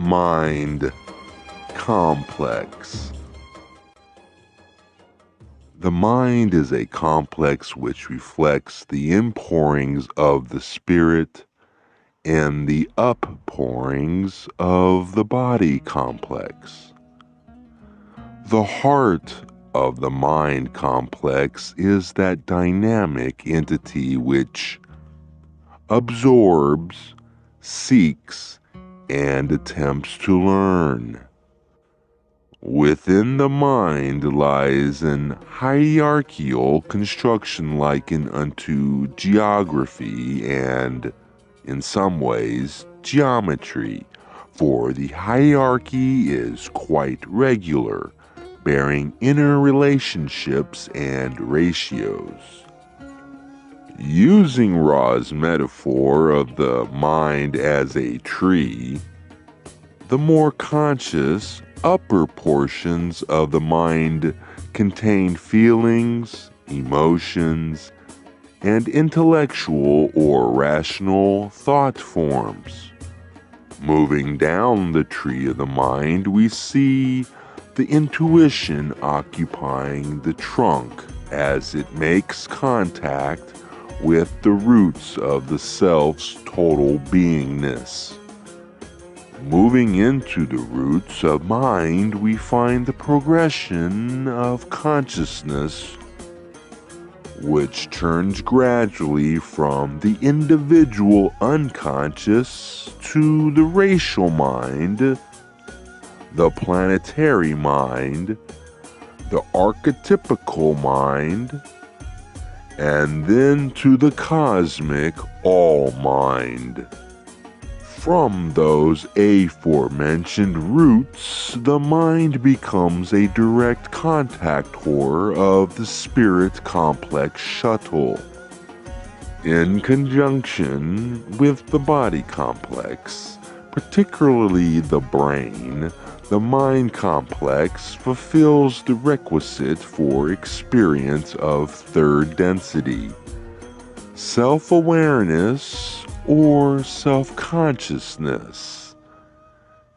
Mind complex. The mind is a complex which reflects the inpourings of the spirit and the uppourings of the body complex. The heart of the mind complex is that dynamic entity which absorbs, seeks, and attempts to learn. Within the mind lies an hierarchical construction likened unto geography and, in some ways, geometry, for the hierarchy is quite regular, bearing inner relationships and ratios. Using Ra's metaphor of the mind as a tree, the more conscious upper portions of the mind contain feelings, emotions, and intellectual or rational thought forms. Moving down the tree of the mind, we see the intuition occupying the trunk as it makes contact with the roots of the self's total beingness. Moving into the roots of mind, we find the progression of consciousness, which turns gradually from the individual unconscious to the racial mind, the planetary mind, the archetypical mind, and then to the cosmic all-mind. From those aforementioned roots, the mind becomes a direct contactor of the spirit complex shuttle. In conjunction with the body complex, particularly the brain, the mind complex fulfills the requisite for experience of third density, self-awareness or self-consciousness.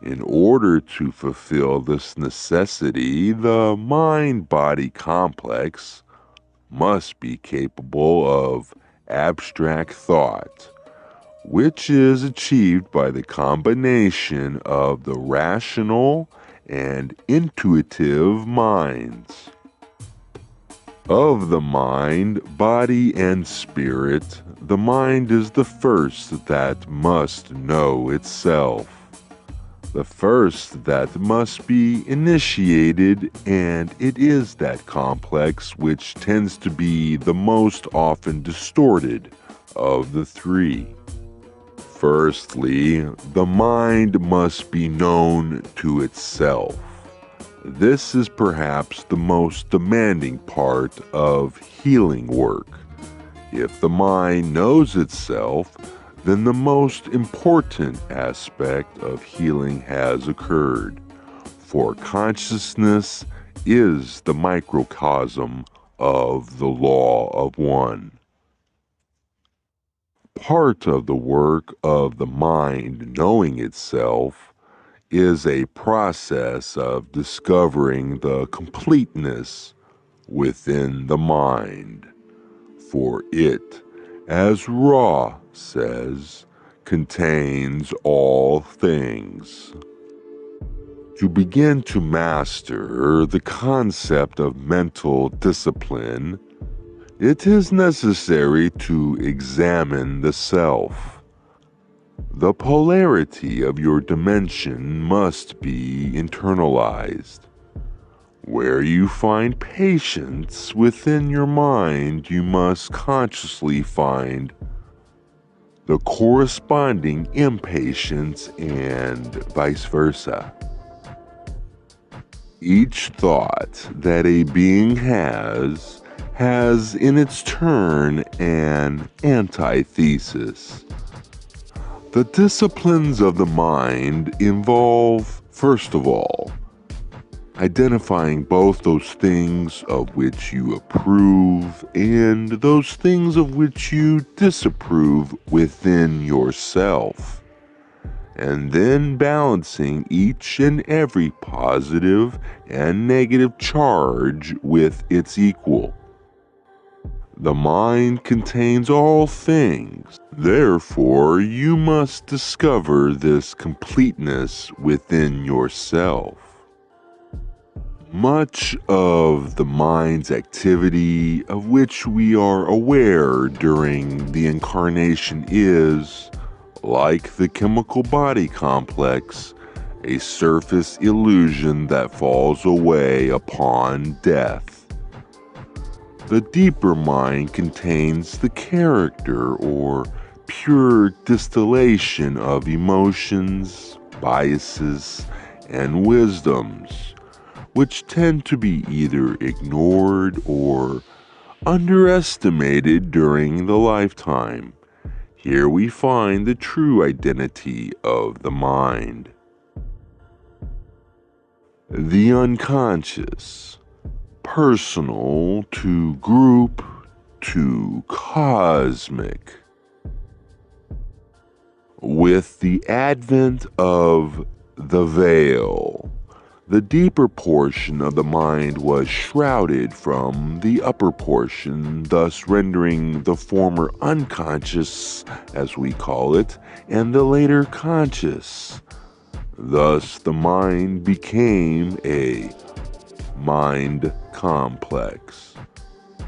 In order to fulfill this necessity, the mind-body complex must be capable of abstract thought, which is achieved by the combination of the rational and intuitive minds. Of the mind, body, and spirit, the mind is the first that must know itself, the first that must be initiated, and it is that complex which tends to be the most often distorted of the three. Firstly, the mind must be known to itself. This is perhaps the most demanding part of healing work. If the mind knows itself, then the most important aspect of healing has occurred, for consciousness is the microcosm of the law of one. Part of the work of the mind knowing itself is a process of discovering the completeness within the mind, for it, as Ra says, contains all things. To begin to master the concept of mental discipline, it is necessary to examine the self. The polarity of your dimension must be internalized. Where you find patience within your mind, you must consciously find the corresponding impatience and vice versa. Each thought that a being has in its turn an antithesis. The disciplines of the mind involve, first of all, identifying both those things of which you approve and those things of which you disapprove within yourself, and then balancing each and every positive and negative charge with its equal. The mind contains all things, therefore you must discover this completeness within yourself. Much of the mind's activity of which we are aware during the incarnation is, like the chemical body complex, a surface illusion that falls away upon death. The deeper mind contains the character or pure distillation of emotions, biases, and wisdoms, which tend to be either ignored or underestimated during the lifetime. Here we find the true identity of the mind. The unconscious, personal to group to cosmic. With the advent of the veil, the deeper portion of the mind was shrouded from the upper portion, thus rendering the former unconscious, as we call it, and the later conscious. Thus the mind became a mind complex.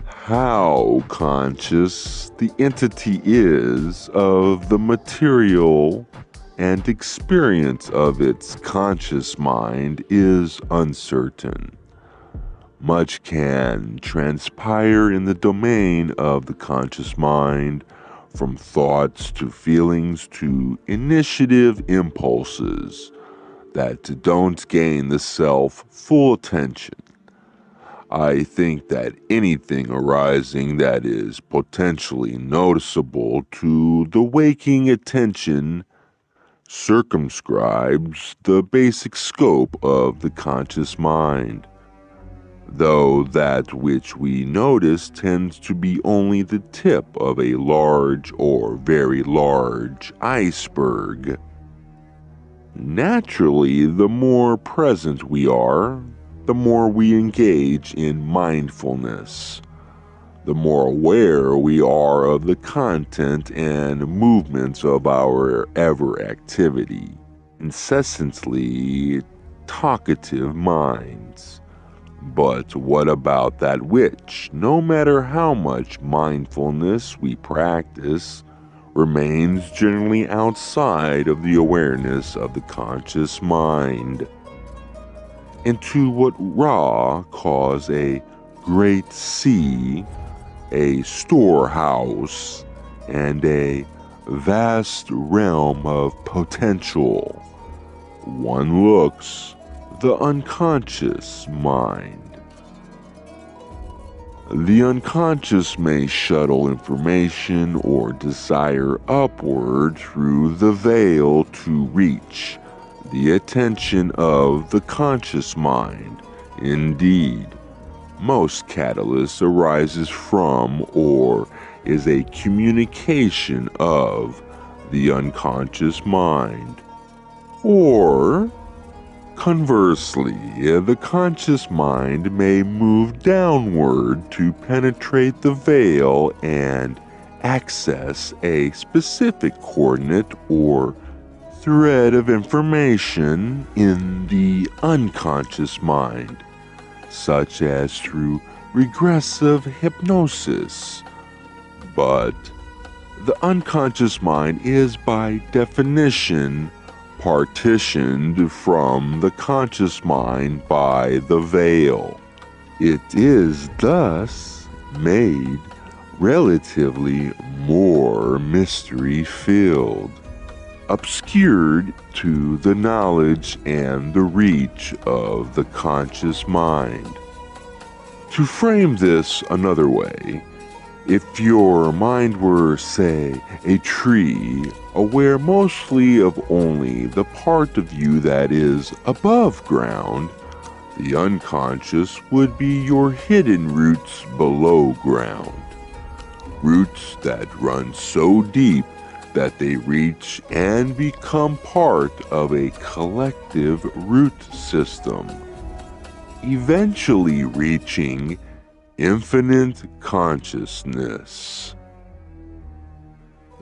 How conscious the entity is of the material and experience of its conscious mind is uncertain. Much can transpire in the domain of the conscious mind, from thoughts to feelings to initiative impulses, that don't gain the self full attention. I think that anything arising that is potentially noticeable to the waking attention circumscribes the basic scope of the conscious mind, though that which we notice tends to be only the tip of a large or very large iceberg. Naturally, the more present we are, the more we engage in mindfulness, the more aware we are of the content and movements of our ever activity, incessantly talkative minds. But what about that which, no matter how much mindfulness we practice, remains generally outside of the awareness of the conscious mind, into what Ra calls a great sea, a storehouse, and a vast realm of potential. One looks the unconscious mind. The unconscious may shuttle information or desire upward through the veil to reach the attention of the conscious mind. Indeed, most catalyst arises from or is a communication of the unconscious mind. Or, conversely, the conscious mind may move downward to penetrate the veil and access a specific coordinate or thread of information in the unconscious mind, such as through regressive hypnosis. But the unconscious mind is by definition partitioned from the conscious mind by the veil. It is thus made relatively more mystery-filled, obscured to the knowledge and the reach of the conscious mind. To frame this another way, if your mind were, say, a tree, aware mostly of only the part of you that is above ground, the unconscious would be your hidden roots below ground. Roots that run so deep that they reach and become part of a collective root system, eventually reaching infinite consciousness.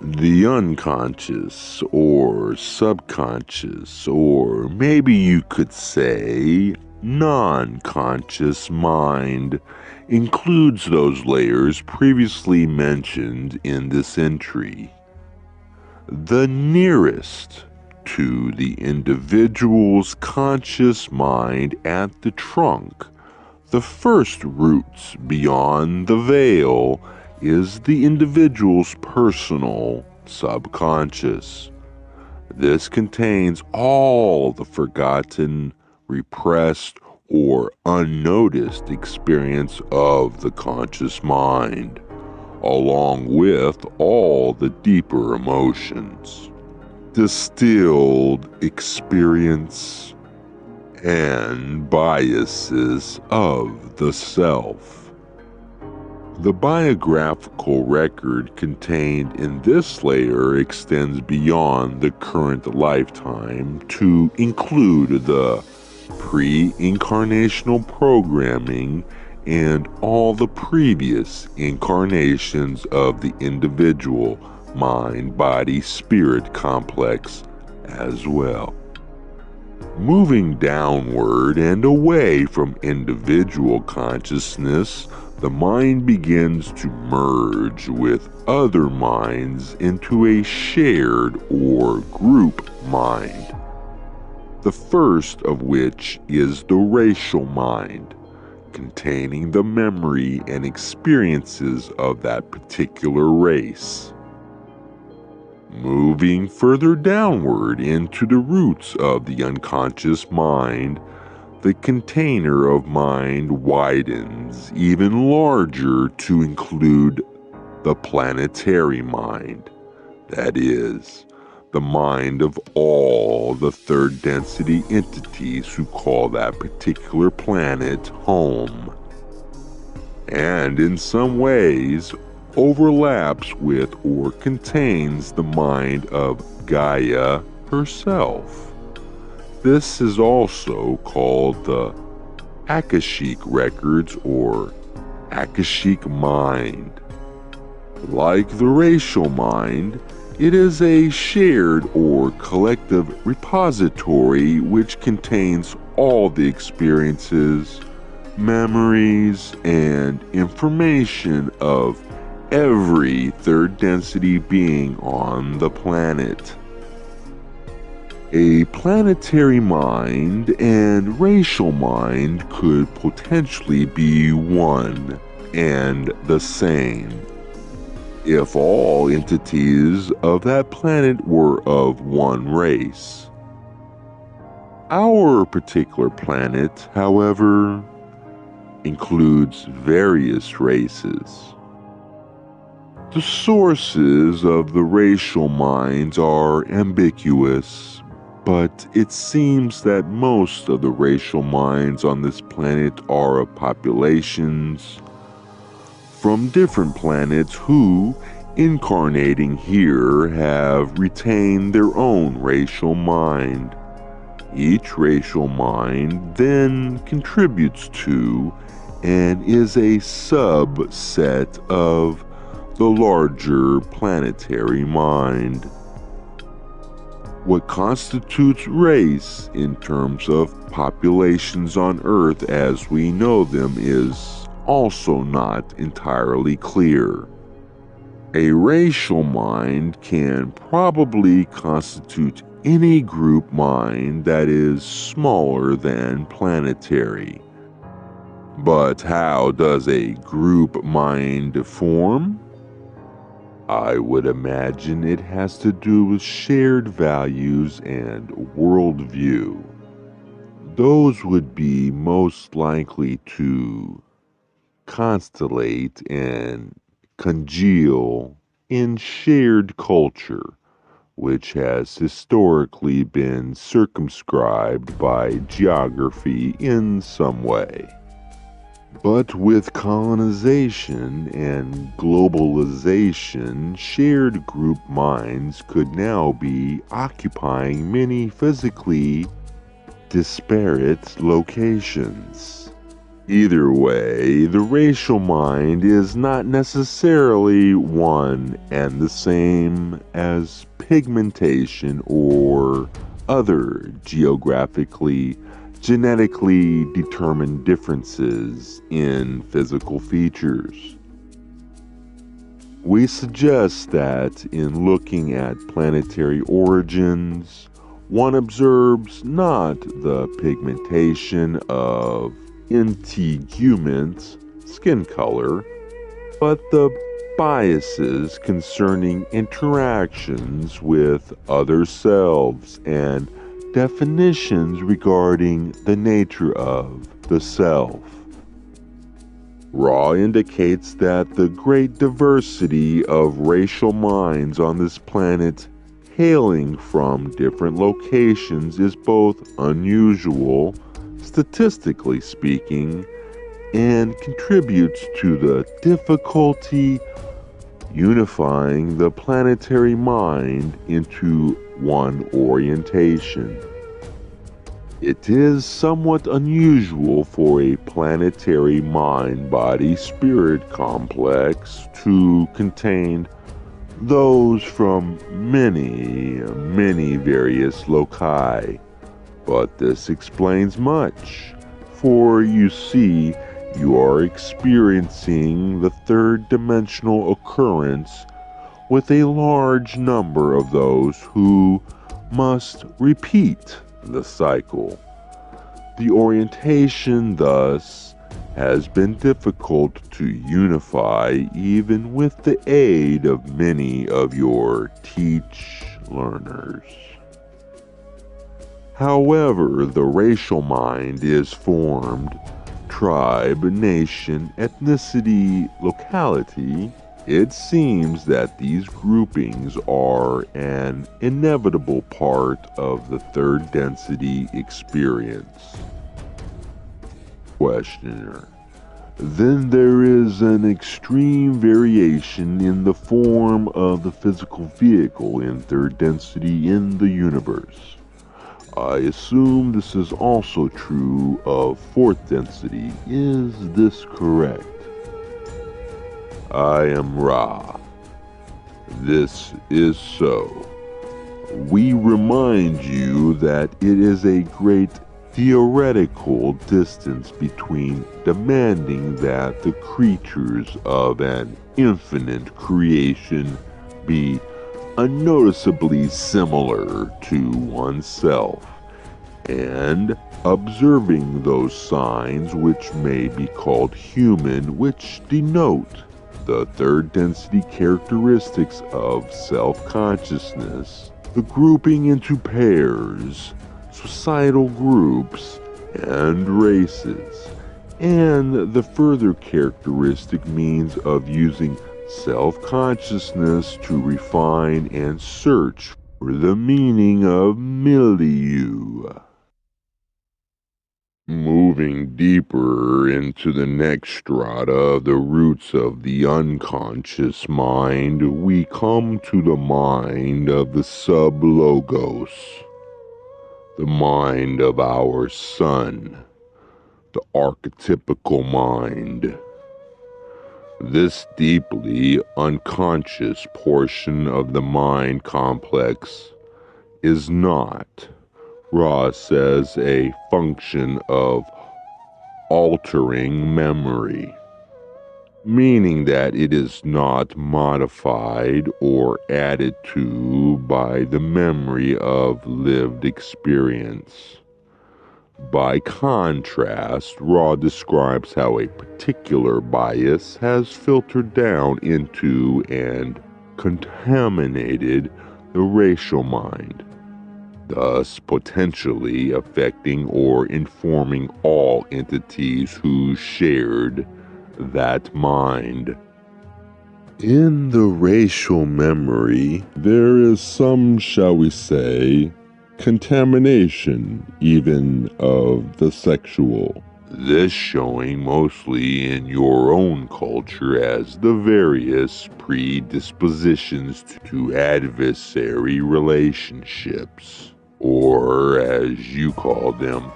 The unconscious, or subconscious, or maybe you could say non-conscious mind, includes those layers previously mentioned in this entry. The nearest to the individual's conscious mind at the trunk, the first roots beyond the veil, is the individual's personal subconscious. This contains all the forgotten, repressed, or unnoticed experience of the conscious mind, along with all the deeper emotions, distilled experience, and biases of the self. The biographical record contained in this layer extends beyond the current lifetime to include the pre-incarnational programming and all the previous incarnations of the individual mind-body-spirit complex as well. Moving downward and away from individual consciousness, the mind begins to merge with other minds into a shared or group mind. The first of which is the racial mind, containing the memory and experiences of that particular race. Moving further downward into the roots of the unconscious mind, the container of mind widens even larger to include the planetary mind, that is, the mind of all the third density entities who call that particular planet home, and in some ways overlaps with or contains the mind of Gaia herself. This is also called the Akashic Records or Akashic Mind. Like the racial mind, it is a shared or collective repository which contains all the experiences, memories, and information of every third density being on the planet. A planetary mind and racial mind could potentially be one and the same if all entities of that planet were of one race. Our particular planet, however, includes various races. The sources of the racial minds are ambiguous, but it seems that most of the racial minds on this planet are of populations from different planets who, incarnating here, have retained their own racial mind. Each racial mind then contributes to and is a subset of the larger planetary mind. What constitutes race in terms of populations on Earth as we know them is also not entirely clear. A racial mind can probably constitute any group mind that is smaller than planetary. But how does a group mind form? I would imagine it has to do with shared values and worldview. Those would be most likely to constellate and congeal in shared culture, which has historically been circumscribed by geography in some way. But with colonization and globalization, shared group minds could now be occupying many physically disparate locations. Either way, the racial mind is not necessarily one and the same as pigmentation or other genetically determined differences in physical features. We suggest that in looking at planetary origins, one observes not the pigmentation of integument, skin color, but the biases concerning interactions with other selves and definitions regarding the nature of the self. Ra indicates that the great diversity of racial minds on this planet hailing from different locations is both unusual, statistically speaking, and contributes to the difficulty unifying the planetary mind into one orientation. It is somewhat unusual for a planetary mind-body-spirit complex to contain those from many various loci, but this explains much, for you see, you are experiencing the third-dimensional occurrence with a large number of those who must repeat the cycle. The orientation, thus, has been difficult to unify even with the aid of many of your teach learners. However, the racial mind is formed, tribe, nation, ethnicity, locality. It seems that these groupings are an inevitable part of the third density experience. Questioner: then there is an extreme variation in the form of the physical vehicle in third density in the universe. I assume this is also true of fourth density. Is this correct? I am Ra. This is so. We remind you that it is a great theoretical distance between demanding that the creatures of an infinite creation be unnoticeably similar to oneself, and observing those signs which may be called human, which denote the third density characteristics of self-consciousness, the grouping into pairs, societal groups, and races, and the further characteristic means of using self-consciousness to refine and search for the meaning of milieu. Moving deeper into the next strata, the roots of the unconscious mind, we come to the mind of the sub-logos, the mind of our sun, the archetypical mind. This deeply unconscious portion of the mind complex is not, Ra says, a function of altering memory. meaning that it is not modified or added to by the memory of lived experience. By contrast, Raw describes how a particular bias has filtered down into and contaminated the racial mind, thus potentially affecting or informing all entities who shared that mind. In the racial memory, there is some, shall we say, contamination even of the sexual. This showing mostly in your own culture as the various predispositions to adversary relationships, or as you call them,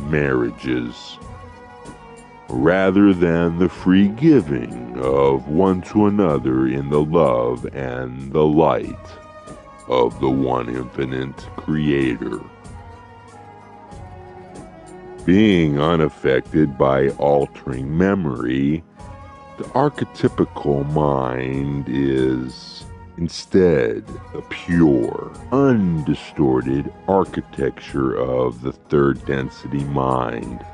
marriages, rather than the free giving of one to another in the love and the light of the one infinite Creator. Being unaffected by altering memory, the archetypical mind is instead the pure, undistorted architecture of the third density mind.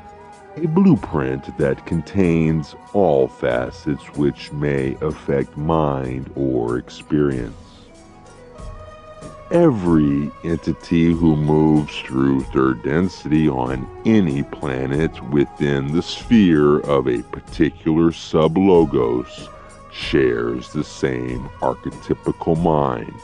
A blueprint that contains all facets which may affect mind or experience. Every entity who moves through third density on any planet within the sphere of a particular sub-logos shares the same archetypical mind.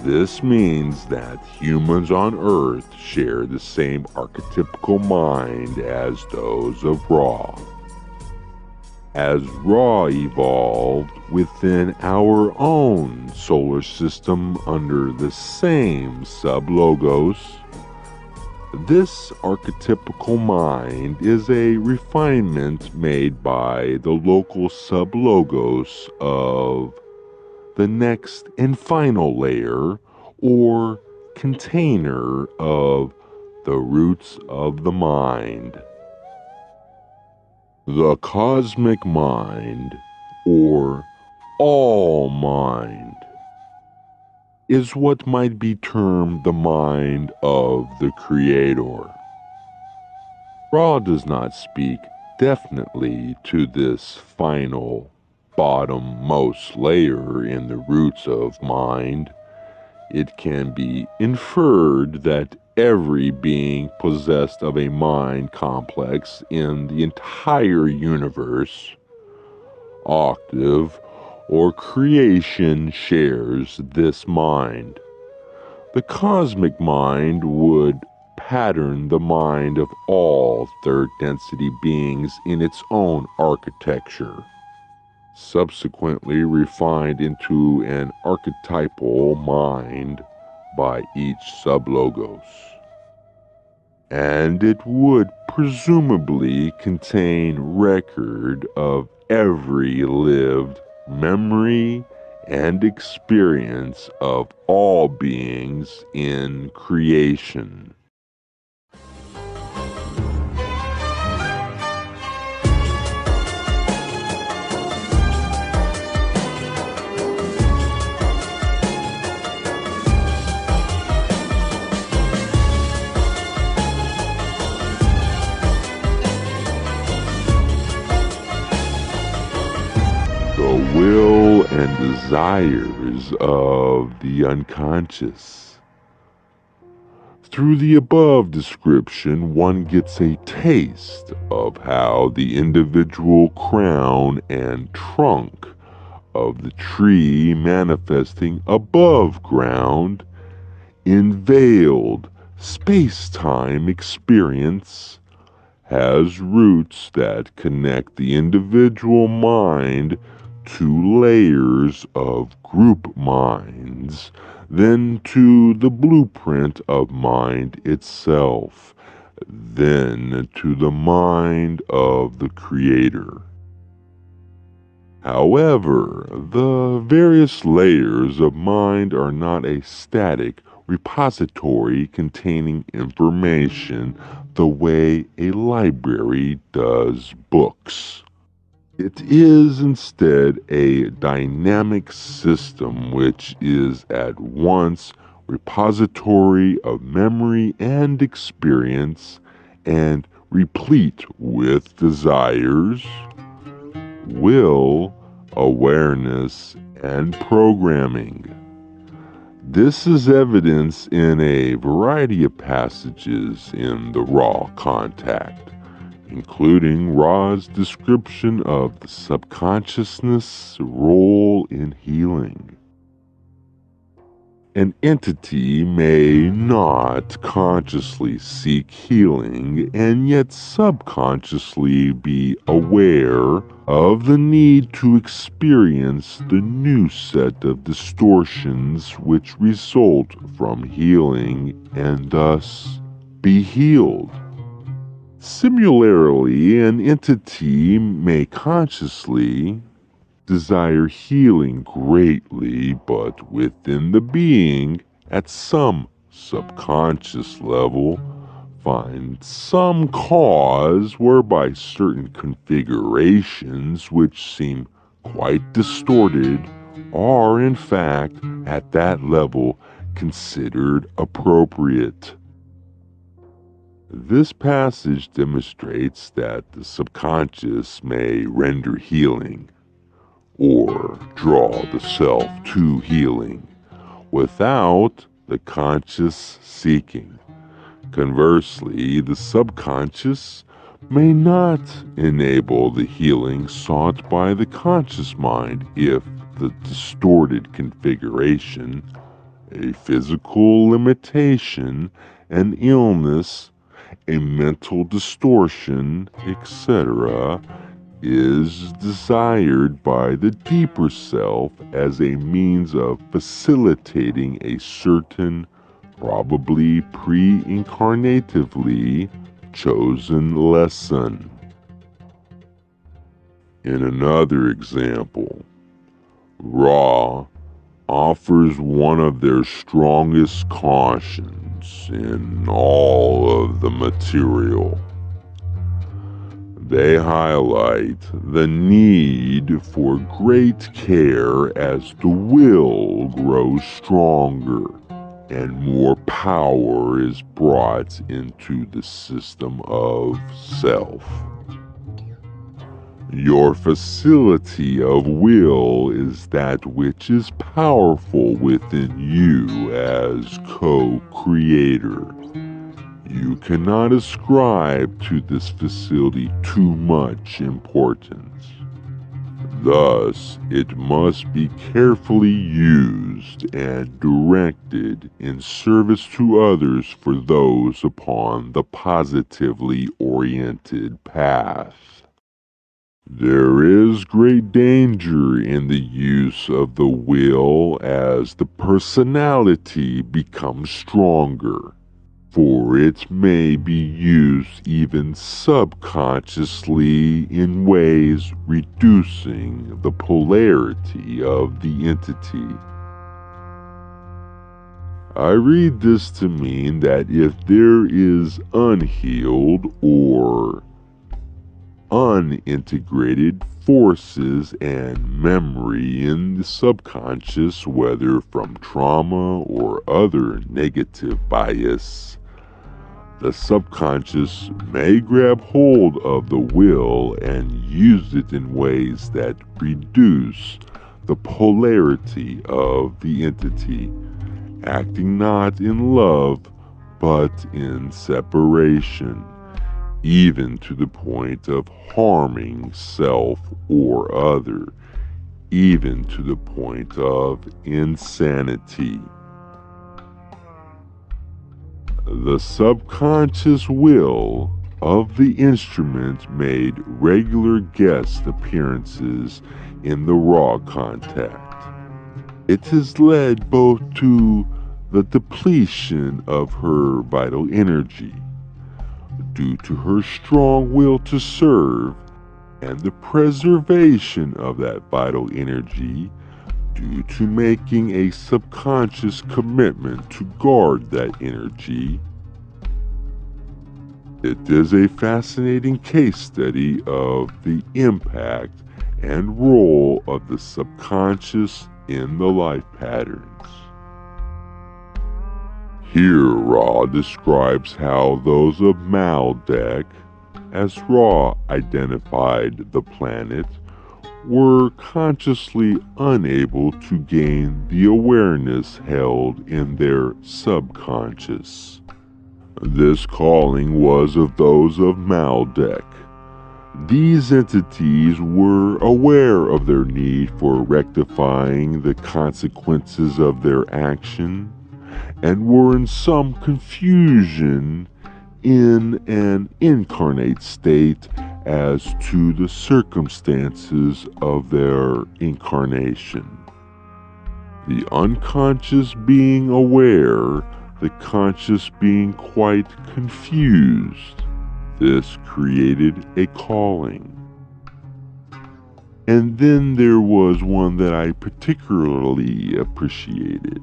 This means that humans on Earth share the same archetypical mind as those of Ra. As Ra evolved within our own solar system under the same sub-logos, this archetypical mind is a refinement made by the local sub-logos of the next and final layer or container of the roots of the mind. The cosmic mind, or all mind, is what might be termed the mind of the Creator. Ra does not speak definitely to this final bottommost layer in the roots of mind. It can be inferred that every being possessed of a mind complex in the entire universe, octave, or creation shares this mind. The cosmic mind would pattern the mind of all third density beings in its own architecture, subsequently refined into an archetypal mind by each sub-logos. And it would presumably contain record of every lived memory and experience of all beings in creation. The will and desires of the unconscious. Through the above description, one gets a taste of how the individual crown and trunk of the tree manifesting above ground in veiled space-time experience has roots that connect the individual mind to layers of group minds, then to the blueprint of mind itself, then to the mind of the Creator. However, the various layers of mind are not a static repository containing information the way a library does books. It is instead a dynamic system which is at once repository of memory and experience and replete with desires, will, awareness, and programming. This is evidenced in a variety of passages in the Raw Contact, including Ra's description of the subconsciousness' role in healing. An entity may not consciously seek healing and yet subconsciously be aware of the need to experience the new set of distortions which result from healing and thus be healed. Similarly, an entity may consciously desire healing greatly, but within the being, at some subconscious level, find some cause whereby certain configurations which seem quite distorted are in fact at that level considered appropriate. This passage demonstrates that the subconscious may render healing or draw the self to healing without the conscious seeking. Conversely, the subconscious may not enable the healing sought by the conscious mind if the distorted configuration, a physical limitation, an illness, a mental distortion, etc., is desired by the deeper self as a means of facilitating a certain, probably pre-incarnatively chosen lesson. In another example, Ra offers one of their strongest cautions in all of the material. They highlight the need for great care as the will grows stronger and more power is brought into the system of self. Your facility of will is that which is powerful within you as co-creator. You cannot ascribe to this facility too much importance. Thus, it must be carefully used and directed in service to others for those upon the positively oriented path. There is great danger in the use of the will as the personality becomes stronger, for it may be used even subconsciously in ways reducing the polarity of the entity. I read this to mean that if there is unhealed or unintegrated forces and memory in the subconscious, whether from trauma or other negative bias, the subconscious may grab hold of the will and use it in ways that reduce the polarity of the entity, acting not in love but in separation, even to the point of harming self or other, even to the point of insanity. The subconscious will of the instrument made regular guest appearances in the Raw Contact. It has led both to the depletion of her vital energy, due to her strong will to serve, and the preservation of that vital energy due to making a subconscious commitment to guard that energy. It is a fascinating case study of the impact and role of the subconscious in the life patterns. Here Ra describes how those of Maldek, as Ra identified the planet, were consciously unable to gain the awareness held in their subconscious. This calling was of those of Maldek. These entities were aware of their need for rectifying the consequences of their action and were in some confusion in an incarnate state as to the circumstances of their incarnation. The unconscious being aware, the conscious being quite confused. This created a calling. And then there was one that I particularly appreciated.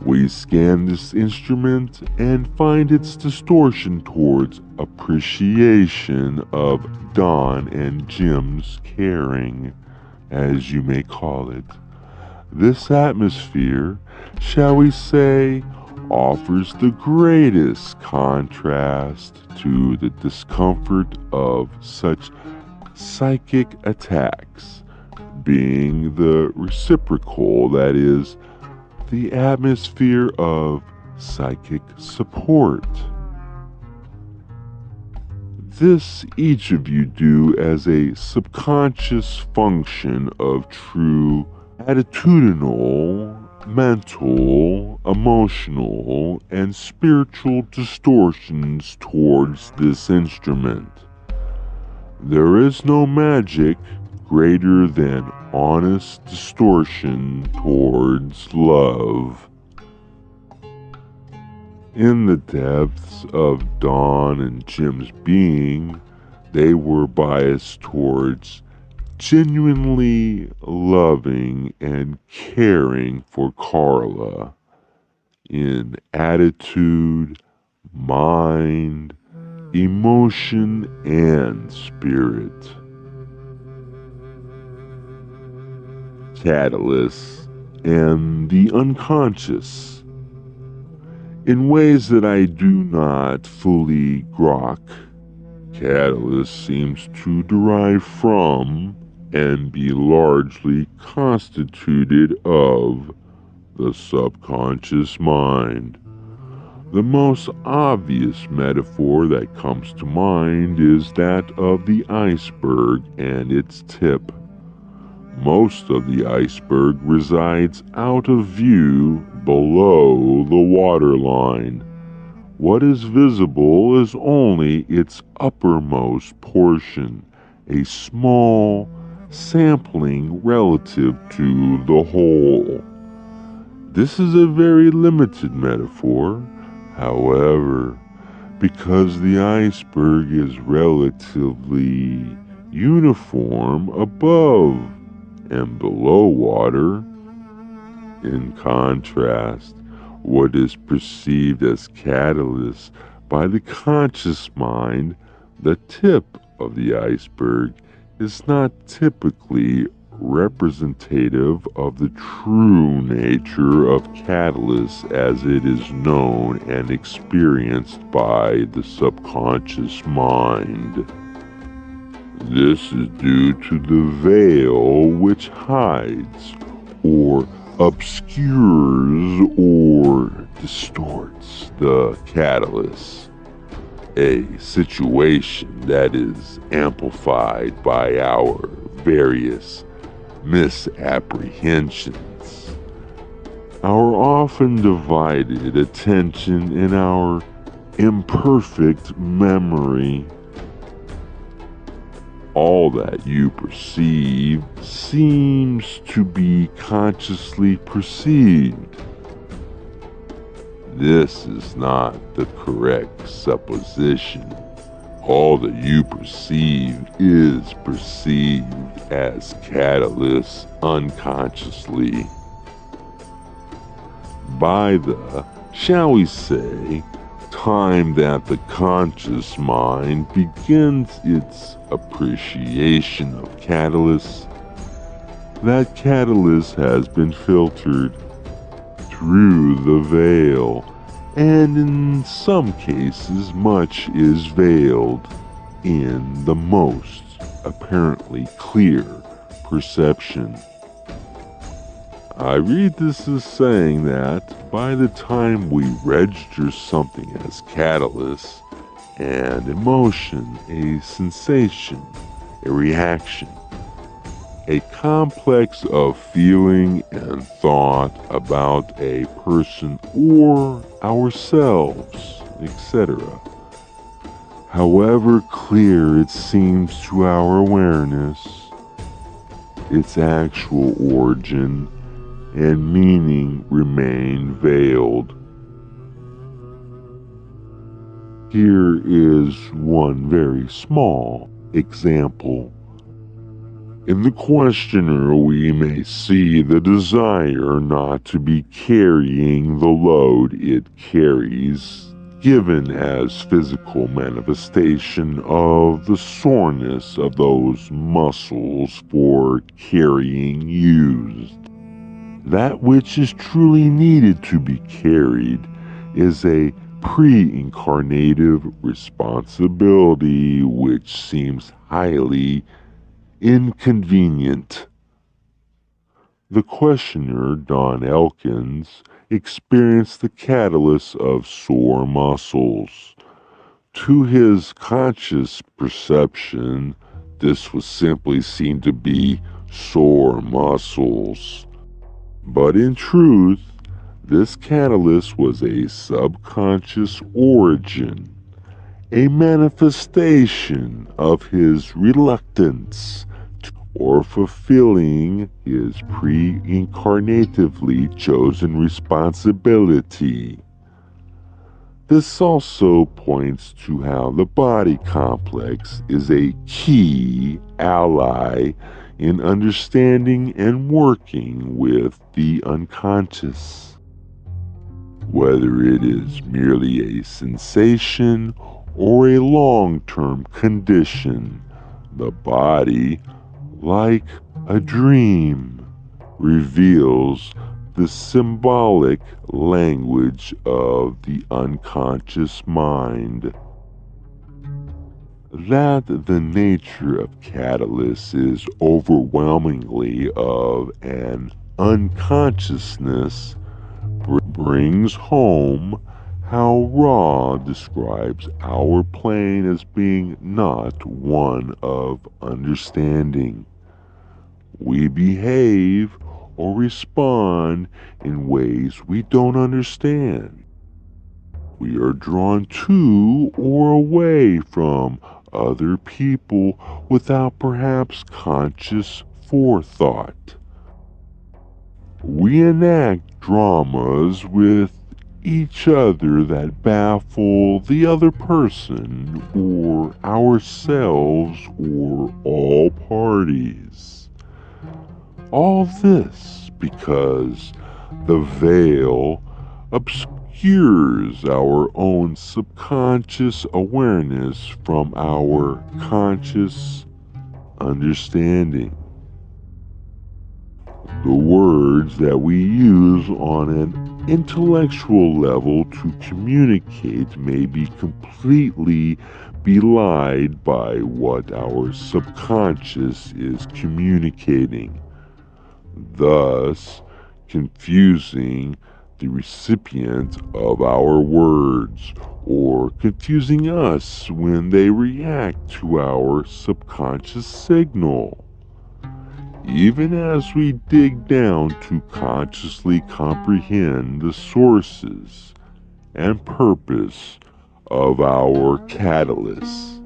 We scan this instrument and find its distortion towards appreciation of Don and Jim's caring, as you may call it. This atmosphere, shall we say, offers the greatest contrast to the discomfort of such psychic attacks, being the reciprocal, that is, the atmosphere of psychic support. This each of you do as a subconscious function of true attitudinal, mental, emotional, and spiritual distortions towards this instrument. There is no magic greater than honest distortion towards love. In the depths of Dawn and Jim's being, they were biased towards genuinely loving and caring for Carla in attitude, mind, emotion, and spirit. Catalyst and the unconscious. In ways that I do not fully grok, Catalyst seems to derive from and be largely constituted of the subconscious mind. The most obvious metaphor that comes to mind is that of the iceberg and its tip. Most of the iceberg resides out of view below the waterline. What is visible is only its uppermost portion, a small sampling relative to the whole. This is a very limited metaphor, however, because the iceberg is relatively uniform above and below water. In contrast, what is perceived as catalyst by the conscious mind, the tip of the iceberg, is not typically representative of the true nature of catalyst as it is known and experienced by the subconscious mind. This is due to the veil which hides or obscures or distorts the catalyst, a situation that is amplified by our various misapprehensions, our often divided attention, and our imperfect memory. All that you perceive seems to be consciously perceived. This is not the correct supposition. All that you perceive is perceived as catalyst unconsciously by the, shall we say, time that the conscious mind begins its appreciation of catalysts, that catalyst has been filtered through the veil, and in some cases much is veiled in the most apparently clear perception. I read this as saying that by the time we register something as catalyst, an emotion, a sensation, a reaction, a complex of feeling and thought about a person or ourselves, etc. However clear it seems to our awareness, its actual origin and meaning remain veiled. Here is one very small example. In the questioner, we may see the desire not to be carrying the load it carries, given as physical manifestation of the soreness of those muscles for carrying used. That which is truly needed to be carried is a pre-incarnative responsibility which seems highly inconvenient. The questioner, Don Elkins, experienced the catalyst of sore muscles. To his conscious perception, this was simply seen to be sore muscles. But in truth, this catalyst was a subconscious origin, a manifestation of his reluctance or fulfilling his pre-incarnatively chosen responsibility. This also points to how the body complex is a key ally in understanding and working with the unconscious. Whether it is merely a sensation or a long-term condition, the body, like a dream, reveals the symbolic language of the unconscious mind. That the nature of catalyst is overwhelmingly of an unconsciousness brings home how Ra describes our plane as being not one of understanding. We behave or respond in ways we don't understand. We are drawn to or away from other people without perhaps conscious forethought. We enact dramas with each other that baffle the other person or ourselves or all parties. All this because the veil obscures our own subconscious awareness from our conscious understanding. The words that we use on an intellectual level to communicate may be completely belied by what our subconscious is communicating, thus confusing the recipient of our words or confusing us when they react to our subconscious signal. Even as we dig down to consciously comprehend the sources and purpose of our catalysts,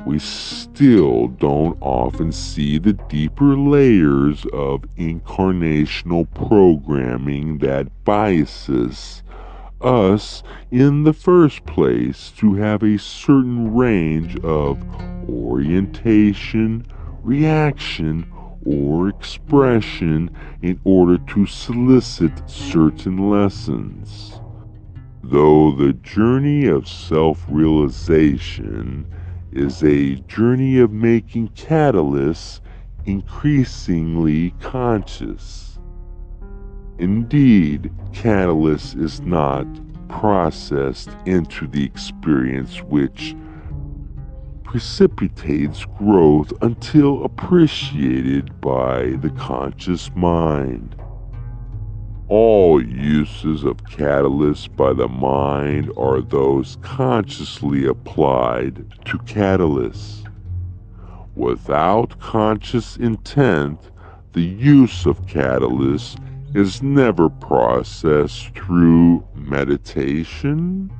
we still don't often see the deeper layers of incarnational programming that biases us in the first place to have a certain range of orientation, reaction, or expression in order to solicit certain lessons. Though the journey of self-realization is a journey of making catalysts increasingly conscious. Indeed, catalyst is not processed into the experience which precipitates growth until appreciated by the conscious mind. All uses of catalysts by the mind are those consciously applied to catalysts. Without conscious intent, the use of catalysts is never processed through meditation,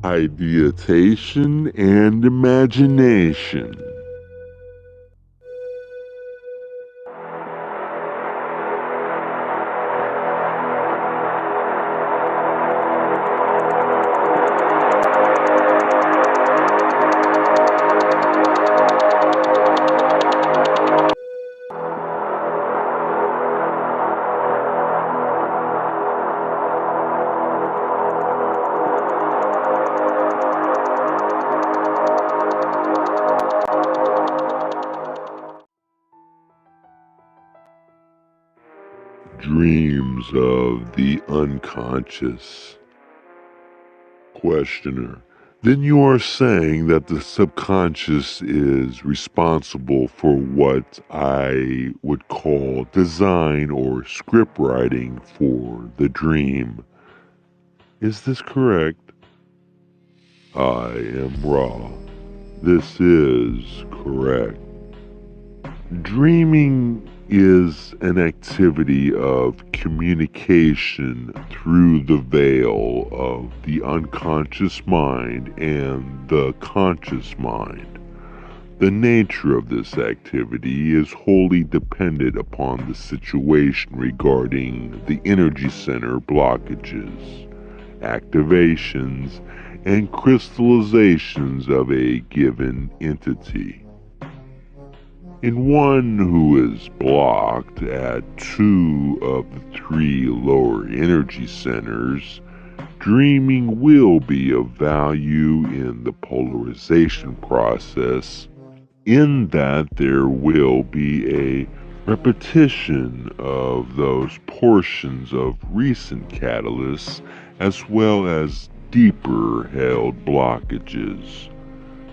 ideation, and imagination. Dreams of the unconscious. Questioner: then you are saying that the subconscious is responsible for what I would call design or script writing for the dream. Is this correct? I am Ra. This is correct. Dreaming is an activity of communication through the veil of the unconscious mind and the conscious mind. The nature of this activity is wholly dependent upon the situation regarding the energy center blockages, activations, and crystallizations of a given entity. In one who is blocked at 2 of the 3 lower energy centers, dreaming will be of value in the polarization process, in that there will be a repetition of those portions of recent catalysts as well as deeper held blockages,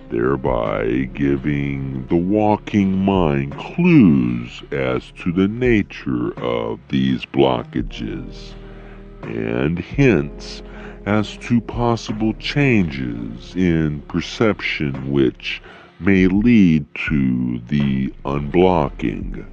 thereby giving the walking mind clues as to the nature of these blockages, and hints as to possible changes in perception which may lead to the unblocking.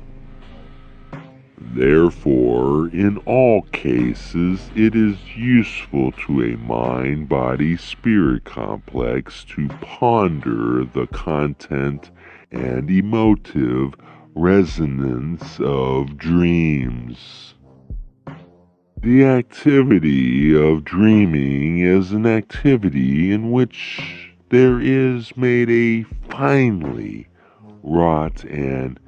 Therefore, in all cases, it is useful to a mind-body-spirit complex to ponder the content and emotive resonance of dreams. The activity of dreaming is an activity in which there is made a finely wrought and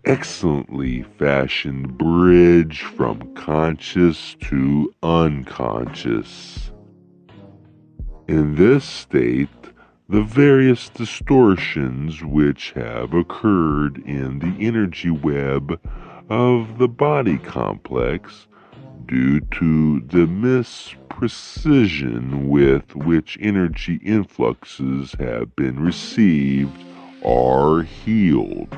excellently fashioned bridge from conscious to unconscious. In this state, the various distortions which have occurred in the energy web of the body complex due to the misprecision with which energy influxes have been received are healed.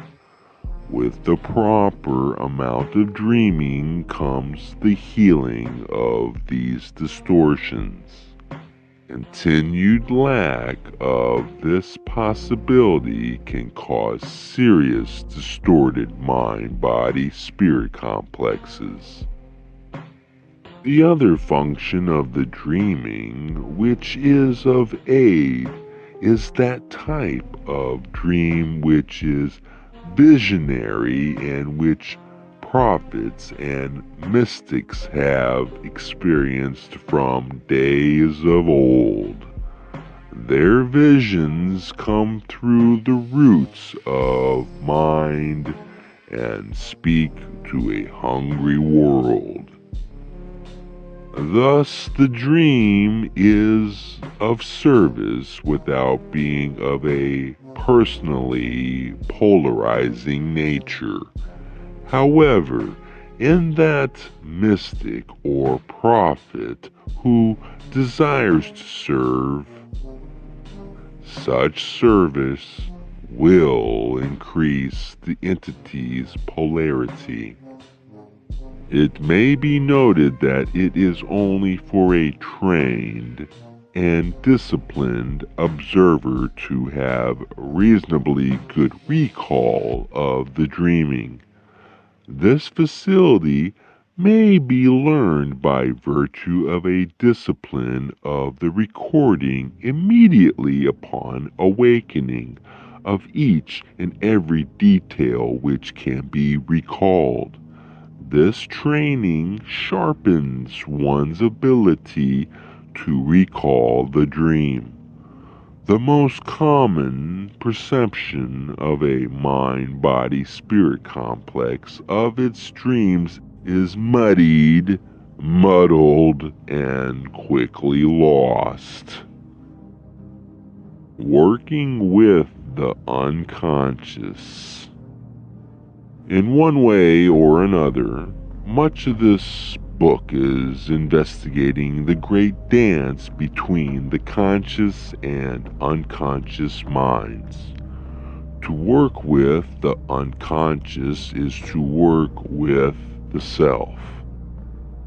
With the proper amount of dreaming comes the healing of these distortions. Continued lack of this possibility can cause serious distorted mind-body-spirit complexes. The other function of the dreaming, which is of aid, is that type of dream which is visionary and which prophets and mystics have experienced from days of old. Their visions come through the roots of mind and speak to a hungry world. Thus, the dream is of service without being of a personally polarizing nature. However, in that mystic or prophet who desires to serve, such service will increase the entity's polarity. It may be noted that it is only for a trained and disciplined observer to have reasonably good recall of the dreaming. This facility may be learned by virtue of a discipline of the recording immediately upon awakening of each and every detail which can be recalled. This training sharpens one's ability to recall the dream. The most common perception of a mind-body-spirit complex of its dreams is muddied, muddled, and quickly lost. Working with the unconscious. In one way or another, much of this book is investigating the great dance between the conscious and unconscious minds. To work with the unconscious is to work with the self.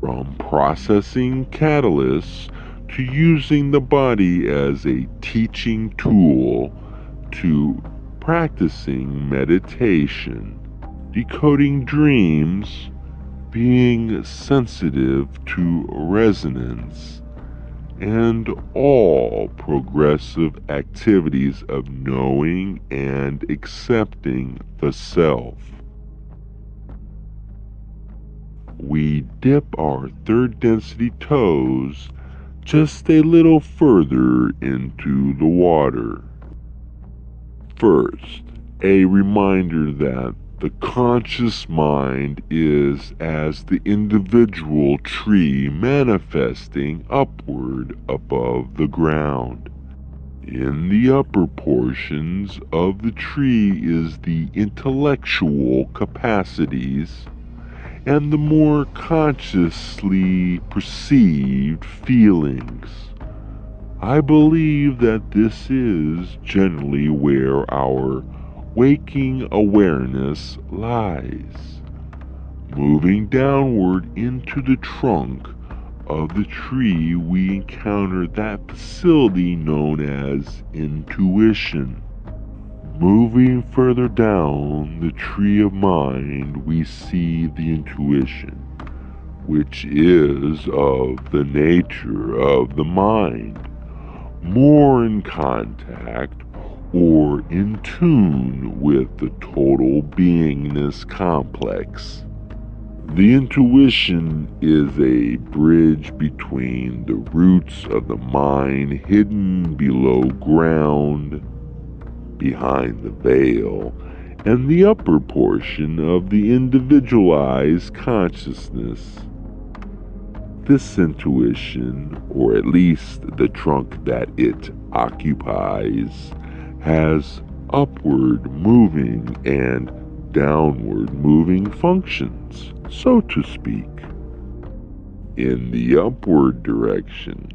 From processing catalysts to using the body as a teaching tool to practicing meditation, decoding dreams, being sensitive to resonance, and all progressive activities of knowing and accepting the self. We dip our third density toes just a little further into the water. First, a reminder that the conscious mind is as the individual tree manifesting upward above the ground. In the upper portions of the tree is the intellectual capacities and the more consciously perceived feelings. I believe that this is generally where our waking awareness lies. Moving downward into the trunk of the tree, we encounter that facility known as intuition. Moving further down the tree of mind, we see the intuition, which is of the nature of the mind, more in contact or in tune with the total beingness complex. The intuition is a bridge between the roots of the mind hidden below ground, behind the veil, and the upper portion of the individualized consciousness. This intuition, or at least the trunk that it occupies, has upward moving and downward moving functions, so to speak. In the upward direction,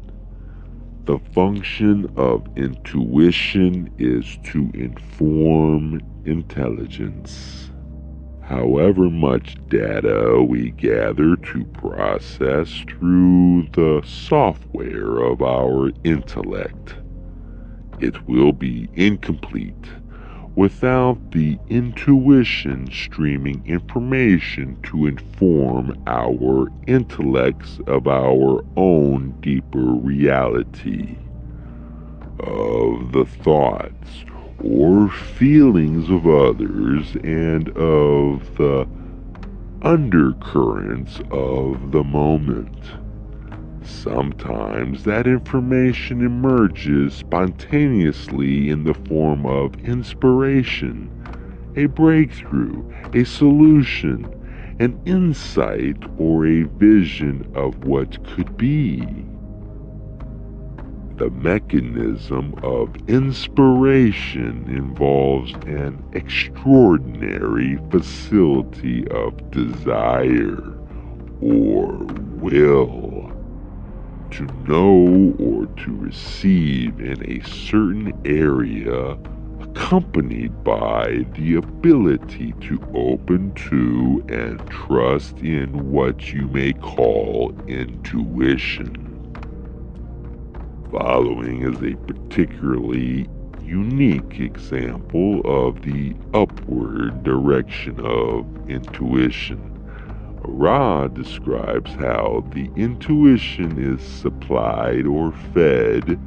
the function of intuition is to inform intelligence. However much data we gather to process through the software of our intellect, it will be incomplete without the intuition streaming information to inform our intellects of our own deeper reality, of the thoughts or feelings of others, and of the undercurrents of the moment. Sometimes that information emerges spontaneously in the form of inspiration, a breakthrough, a solution, an insight or a vision of what could be. The mechanism of inspiration involves an extraordinary facility of desire or will to know or to receive in a certain area, accompanied by the ability to open to and trust in what you may call intuition. Following is a particularly unique example of the upward direction of intuition. Ra describes how the intuition is supplied or fed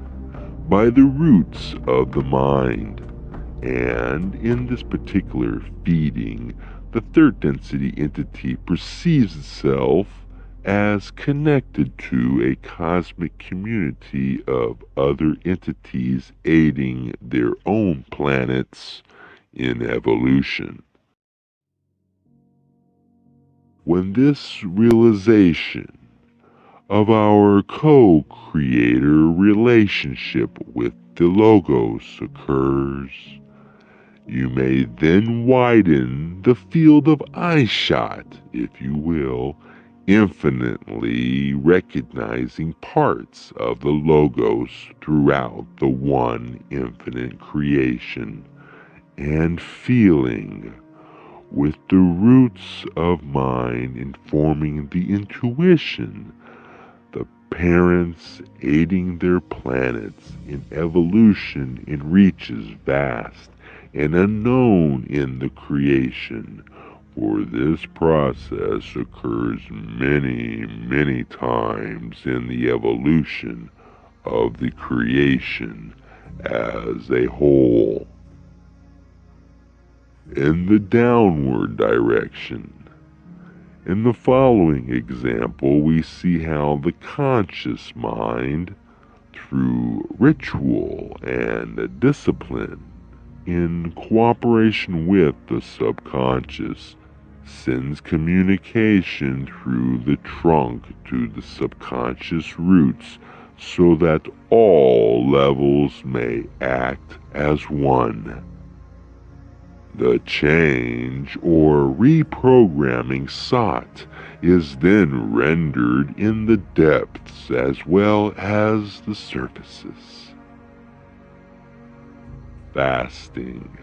by the roots of the mind, and in this particular feeding, the third density entity perceives itself as connected to a cosmic community of other entities aiding their own planets in evolution. When this realization of our co-creator relationship with the Logos occurs, you may then widen the field of eyeshot, if you will, infinitely recognizing parts of the Logos throughout the one infinite creation, and feeling with the roots of mind informing the intuition, the parents aiding their planets in evolution in reaches vast and unknown in the creation, for this process occurs many, many times in the evolution of the creation as a whole. In the downward direction, in the following example, we see how the conscious mind, through ritual and discipline, in cooperation with the subconscious, sends communication through the trunk to the subconscious roots so that all levels may act as one. The change or reprogramming sought is then rendered in the depths as well as the surfaces. Fasting.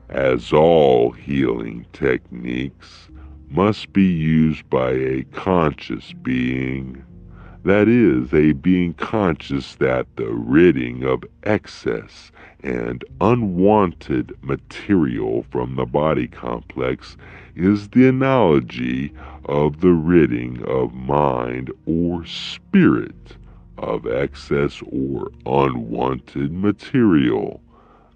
As all healing techniques must be used by a conscious being, that is, a being conscious that the ridding of excess and unwanted material from the body complex is the analogy of the ridding of mind or spirit of excess or unwanted material.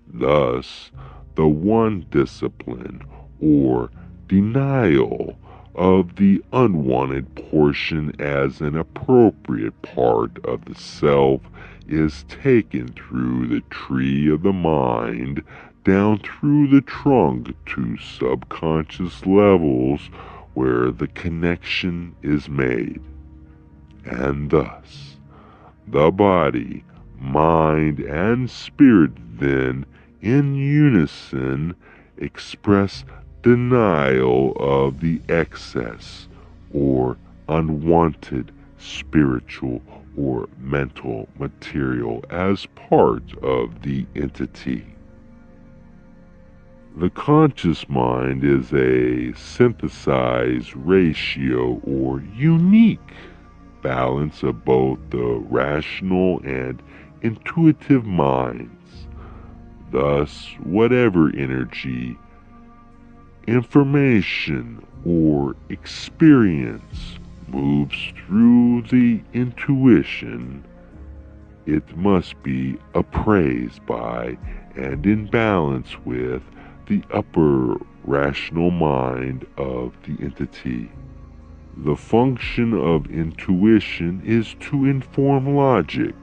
Thus, the one discipline or denial of the unwanted portion as an appropriate part of the self is taken through the tree of the mind down through the trunk to subconscious levels where the connection is made. And thus, the body, mind, and spirit then in unison express denial of the excess or unwanted spiritual or mental material as part of the entity. The conscious mind is a synthesized ratio or unique balance of both the rational and intuitive minds. Thus, whatever energy, information, or experience moves through the intuition, it must be appraised by and in balance with the upper rational mind of the entity. The function of intuition is to inform logic.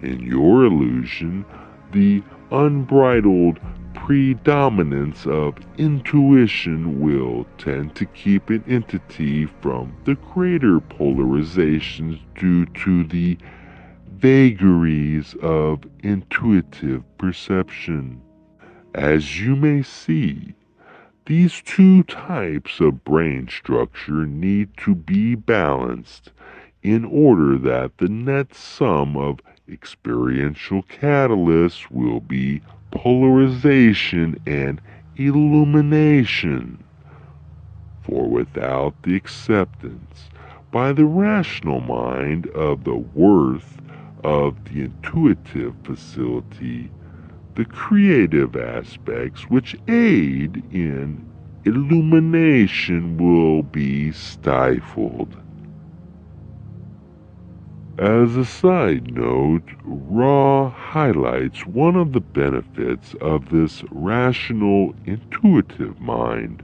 In your illusion, the unbridled predominance of intuition will tend to keep an entity from the greater polarizations due to the vagaries of intuitive perception. As you may see, these two types of brain structure need to be balanced in order that the net sum of experiential catalysts will be polarization and illumination. For without the acceptance by the rational mind of the worth of the intuitive facility, the creative aspects which aid in illumination will be stifled. As a side note, Ra highlights one of the benefits of this rational intuitive mind.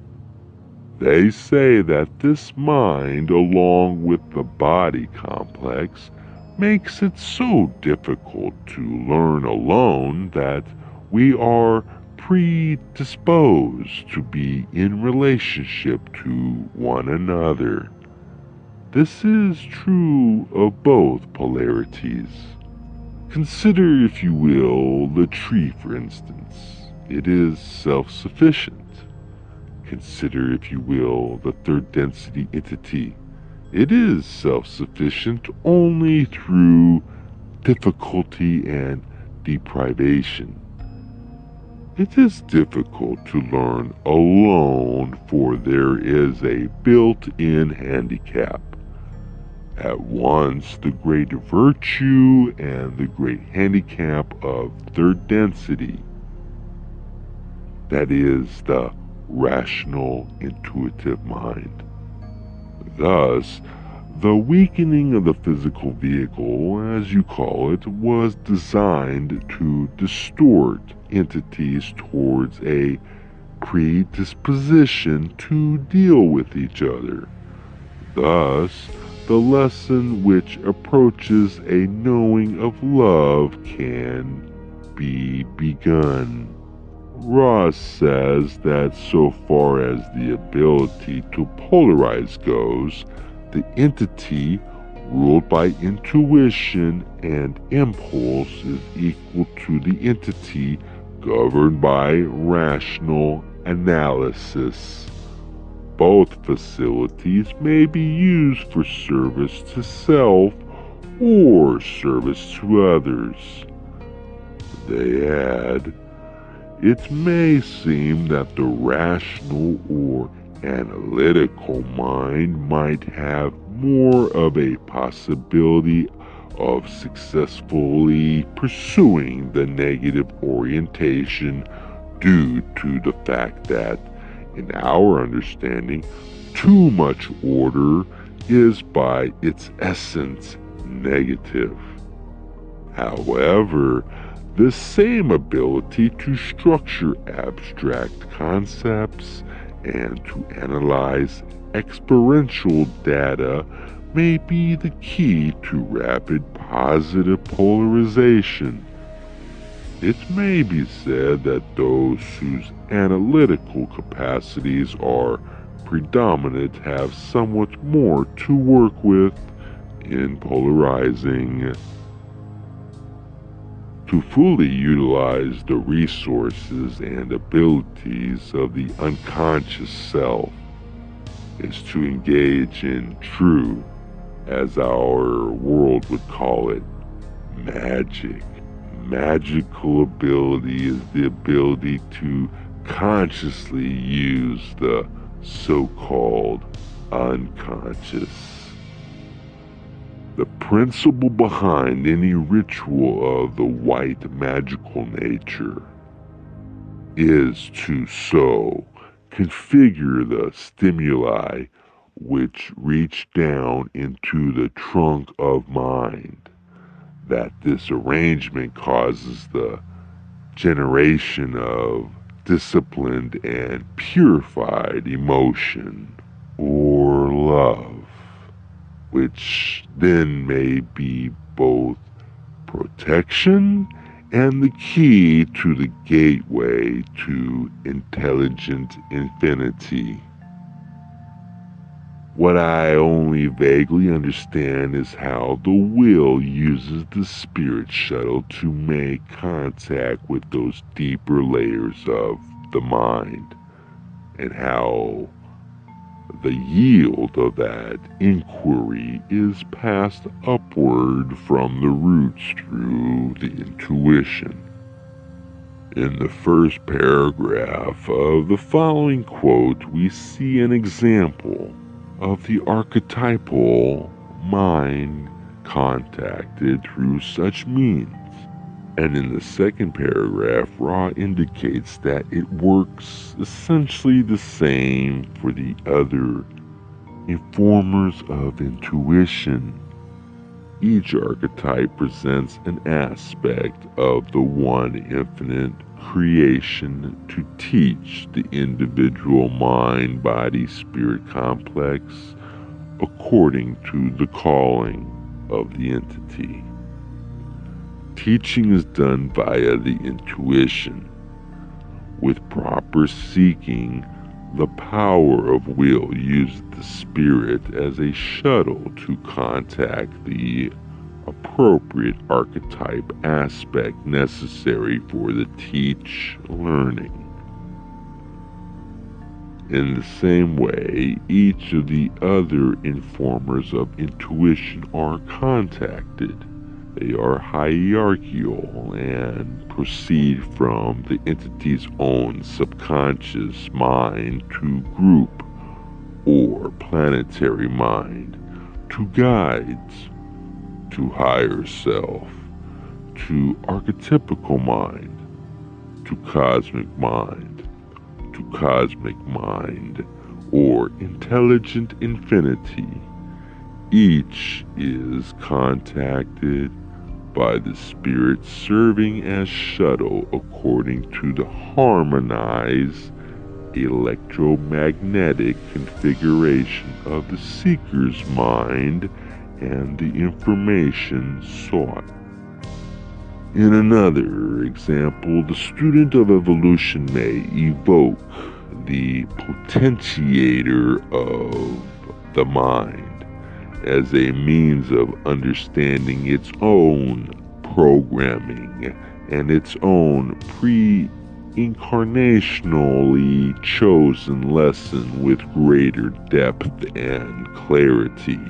They say that this mind, along with the body complex, makes it so difficult to learn alone that we are predisposed to be in relationship to one another. This is true of both polarities. Consider, if you will, the tree, for instance. It is self-sufficient. Consider, if you will, the third density entity. It is self-sufficient only through difficulty and deprivation. It is difficult to learn alone, for there is a built-in handicap. At once the great virtue and the great handicap of third density. That is the rational intuitive mind. Thus, the weakening of the physical vehicle, as you call it, was designed to distort entities towards a predisposition to deal with each other. Thus, the lesson which approaches a knowing of love can be begun. Ross says that so far as the ability to polarize goes, the entity ruled by intuition and impulse is equal to the entity governed by rational analysis. Both facilities may be used for service to self or service to others. They add, it may seem that the rational or analytical mind might have more of a possibility of successfully pursuing the negative orientation due to the fact that, in our understanding, too much order is by its essence negative. However, this same ability to structure abstract concepts and to analyze experiential data may be the key to rapid positive polarization. It may be said that those whose analytical capacities are predominant have somewhat more to work with in polarizing. To fully utilize the resources and abilities of the unconscious self is to engage in true, as our world would call it, magic. Magical ability is the ability to consciously use the so-called unconscious. The principle behind any ritual of the white magical nature is to so configure the stimuli which reach down into the trunk of mind, that this arrangement causes the generation of disciplined and purified emotion or love, which then may be both protection and the key to the gateway to intelligent infinity. What I only vaguely understand is how the will uses the spirit shuttle to make contact with those deeper layers of the mind, and how the yield of that inquiry is passed upward from the roots through the intuition. In the first paragraph of the following quote, we see an example of the archetypal mind contacted through such means. And in the second paragraph, Ra indicates that it works essentially the same for the other informers of intuition. Each archetype presents an aspect of the one infinite creation to teach the individual mind, body, spirit complex according to the calling of the entity. Teaching is done via the intuition. With proper seeking, the power of will uses the spirit as a shuttle to contact the appropriate archetype aspect necessary for the learning. In the same way, each of the other informers of intuition are contacted. They are hierarchical and proceed from the entity's own subconscious mind to group or planetary mind, to guides, to higher self, to archetypical mind, to cosmic mind, or intelligent infinity. Each is contacted by the spirit serving as shuttle according to the harmonized electromagnetic configuration of the seeker's mind and the information sought. In another example, the student of evolution may evoke the potentiator of the mind as a means of understanding its own programming and its own pre-incarnationally chosen lesson with greater depth and clarity.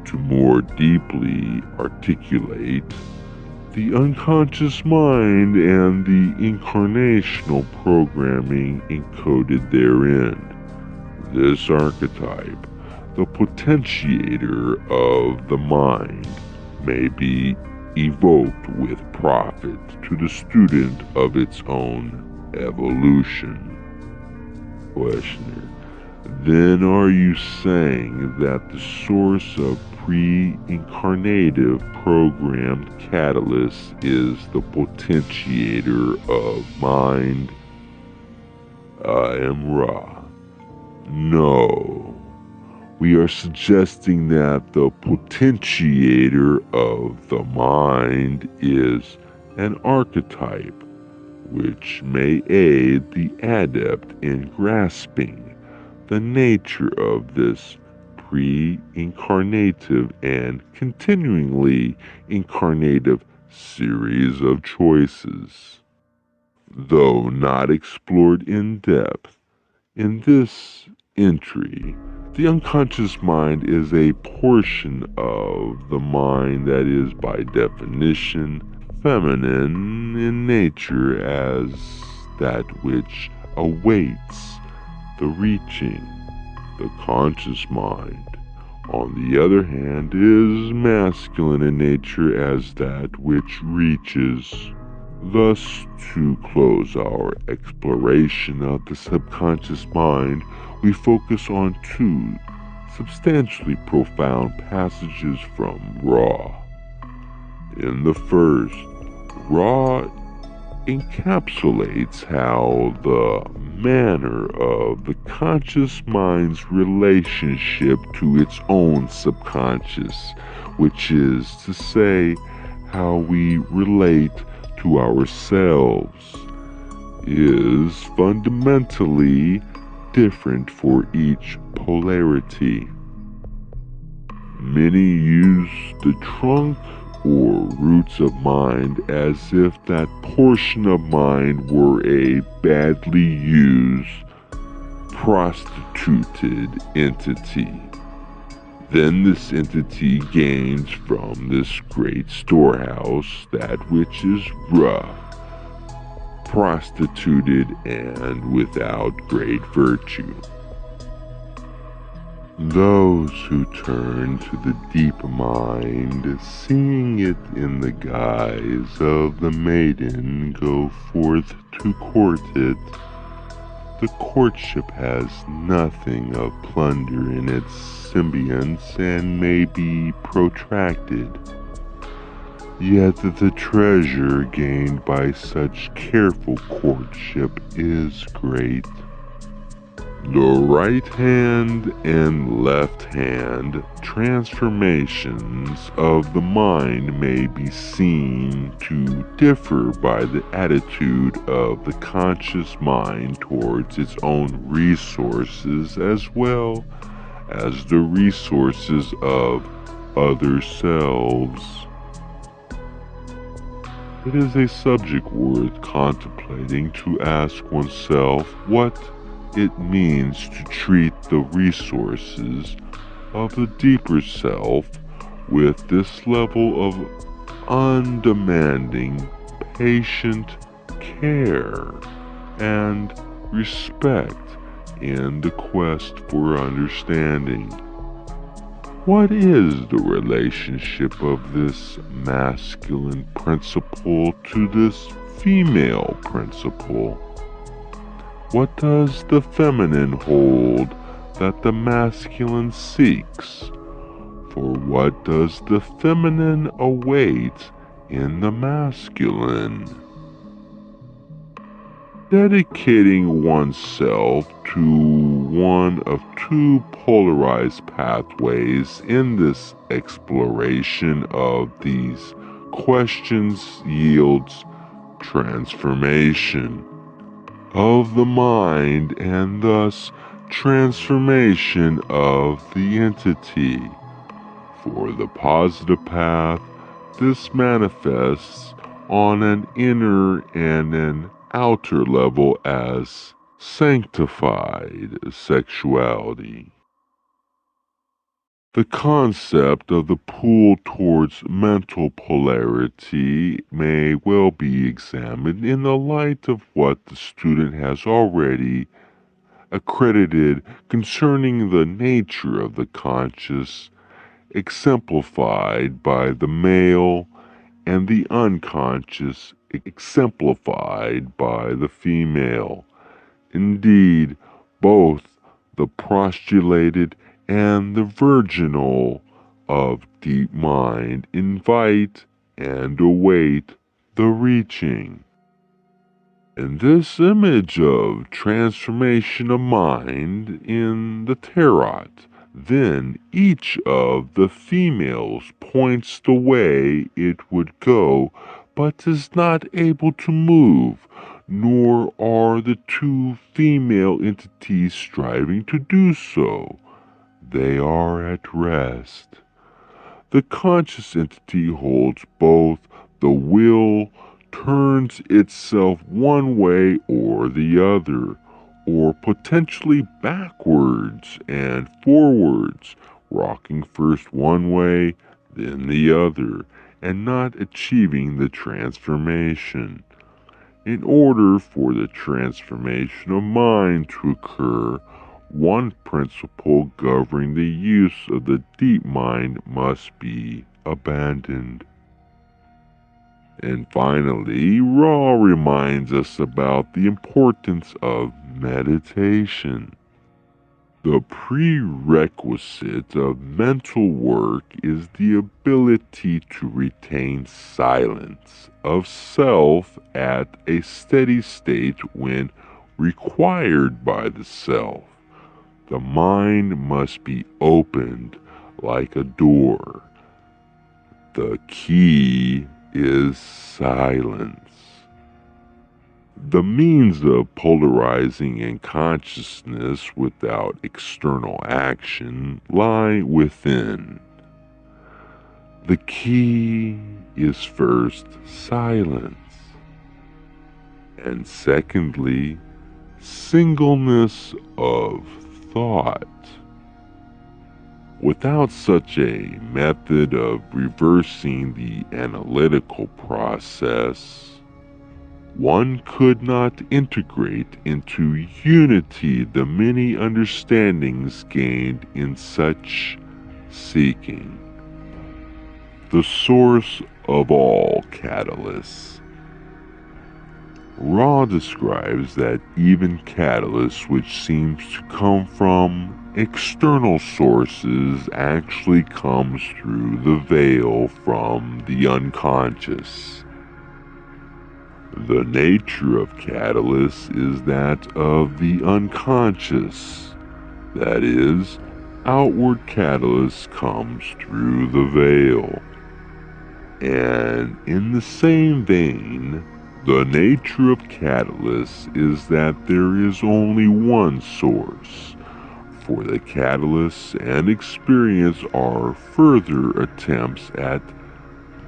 To more deeply articulate the unconscious mind and the incarnational programming encoded therein, this archetype, the potentiator of the mind, may be evoked with profit to the student of its own evolution. Questioner: then are you saying that the source of pre-incarnative programmed catalyst is the potentiator of mind? I am Ra. No. We are suggesting that the potentiator of the mind is an archetype, which may aid the adept in grasping the nature of this pre-incarnative and continuingly incarnative series of choices. Though not explored in depth in this entry, the unconscious mind is a portion of the mind that is by definition feminine in nature, as that which awaits the reaching. The conscious mind, on the other hand, is masculine in nature, as that which reaches. Thus, to close our exploration of the subconscious mind, we focus on two substantially profound passages from Ra. In the first, Ra encapsulates how the manner of the conscious mind's relationship to its own subconscious, which is to say, how we relate to ourselves is fundamentally different for each polarity. Many use the trunk or roots of mind as if that portion of mind were a badly used, prostituted entity. Then this entity gains from this great storehouse that which is rough, prostituted, and without great virtue. Those who turn to the deep mind, seeing it in the guise of the maiden, go forth to court it. The courtship has nothing of plunder in its semblance and may be protracted. Yet the treasure gained by such careful courtship is great. The right hand and left hand transformations of the mind may be seen to differ by the attitude of the conscious mind towards its own resources as well as the resources of other selves. It is a subject worth contemplating to ask oneself what it means to treat the resources of the deeper self with this level of undemanding, patient care and respect in the quest for understanding. What is the relationship of this masculine principle to this female principle? What does the feminine hold that the masculine seeks? For what does the feminine await in the masculine? Dedicating oneself to one of two polarized pathways in this exploration of these questions yields transformation of the mind and thus transformation of the entity. For the positive path, this manifests on an inner and an outer level as sanctified sexuality. The concept of the pull towards mental polarity may well be examined in the light of what the student has already accredited concerning the nature of the conscious, exemplified by the male, and the unconscious, exemplified by the female. Indeed, both the postulated and the virginal of deep mind invite and await the reaching. In this image of transformation of mind in the tarot, then each of the females points the way it would go, but is not able to move, nor are the two female entities striving to do so. They are at rest. The conscious entity holds both. The will turns itself one way or the other, or potentially backwards and forwards, rocking first one way, then the other, and not achieving the transformation. In order for the transformation of mind to occur, one principle governing the use of the deep mind must be abandoned. And finally, Ra reminds us about the importance of meditation. The prerequisite of mental work is the ability to retain silence of self at a steady state when required by the self. The mind must be opened like a door. The key is silence. The means of polarizing in consciousness without external action lie within. The key is first silence, and secondly, singleness of thought. Without such a method of reversing the analytical process, one could not integrate into unity the many understandings gained in such seeking. The source of all catalysts. Ra describes that even catalysts which seems to come from external sources actually comes through the veil from the unconscious. The nature of catalysts is that of the unconscious. That is, outward catalyst comes through the veil. And in the same vein, the nature of catalysts is that there is only one source, for the catalysts and experience are further attempts at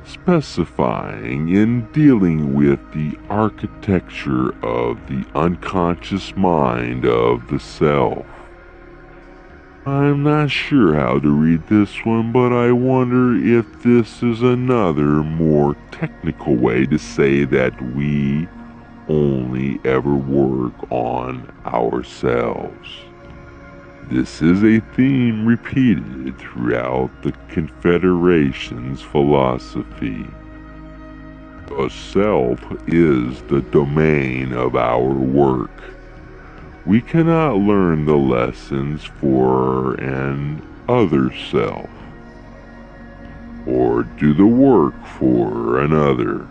specifying in dealing with the architecture of the unconscious mind of the self. I'm not sure how to read this one, but I wonder if this is another more technical way to say that we only ever work on ourselves. This is a theme repeated throughout the Confederation's philosophy. The self is the domain of our work. We cannot learn the lessons for an other self, or do the work for another,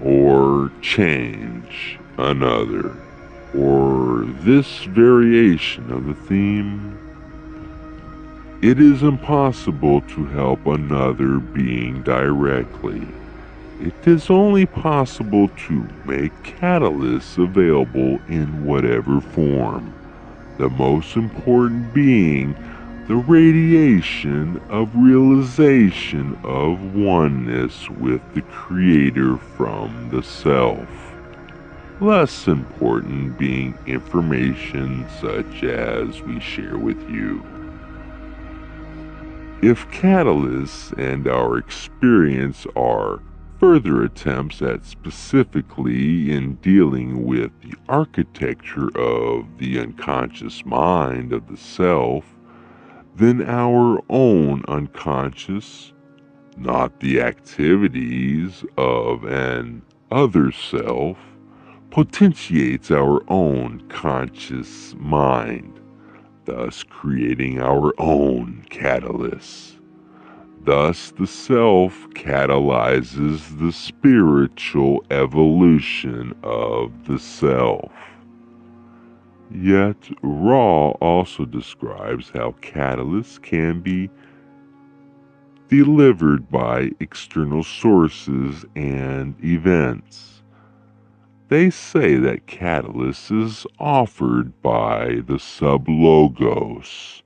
or change another, or this variation of the theme. It is impossible to help another being directly. It is only possible to make catalysts available in whatever form, the most important being the radiation of realization of oneness with the Creator from the self. Less important being information such as we share with you. If catalysts and our experience are further attempts at specifically in dealing with the architecture of the unconscious mind of the self, then our own unconscious, not the activities of an other self, potentiates our own conscious mind, thus creating our own catalysts. Thus, the self catalyzes the spiritual evolution of the self. Yet, Ra also describes how catalysts can be delivered by external sources and events. They say that catalyst is offered by the sublogos,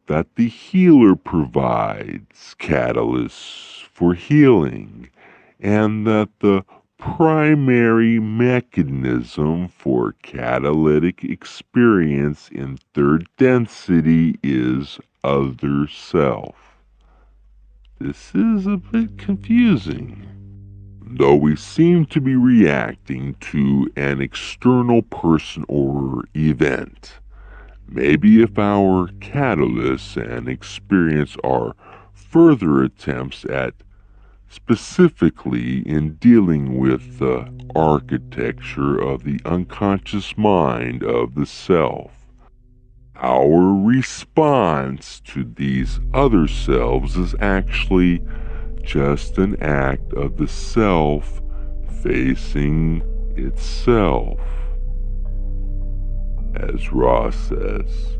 that the healer provides catalysts for healing, and that the primary mechanism for catalytic experience in third density is other self. This is a bit confusing, though we seem to be reacting to an external person or event. Maybe if our catalysts and experience are further attempts at specifically in dealing with the architecture of the unconscious mind of the self, our response to these other selves is actually just an act of the self facing itself. As Ra says,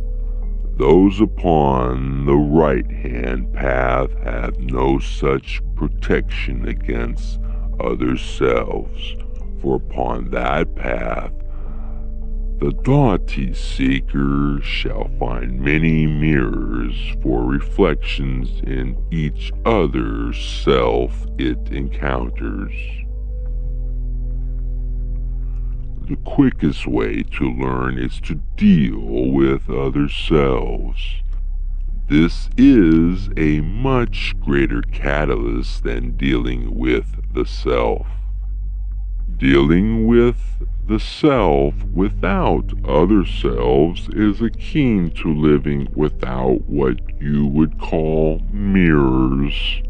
Those upon the right-hand path have no such protection against other selves, for upon that path the doughty seeker shall find many mirrors for reflections in each other self it encounters. The quickest way to learn is to deal with other selves. This is a much greater catalyst than dealing with the self. Dealing with the self without other selves is akin to living without what you would call mirrors.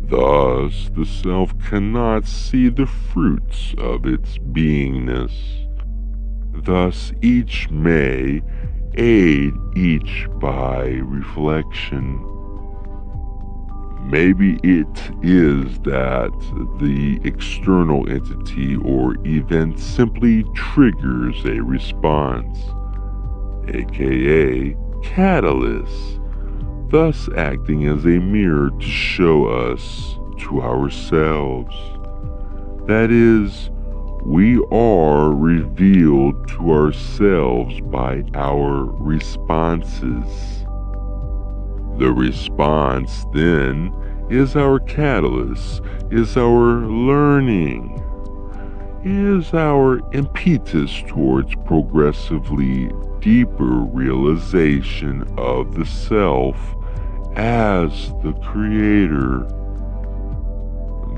Thus, the self cannot see the fruits of its beingness. Thus, each may aid each by reflection. Maybe it is that the external entity or event simply triggers a response, aka catalyst, thus acting as a mirror to show us to ourselves. That is, we are revealed to ourselves by our responses. The response, then, is our catalyst, is our learning, is our impetus towards progressively deeper realization of the self as the creator.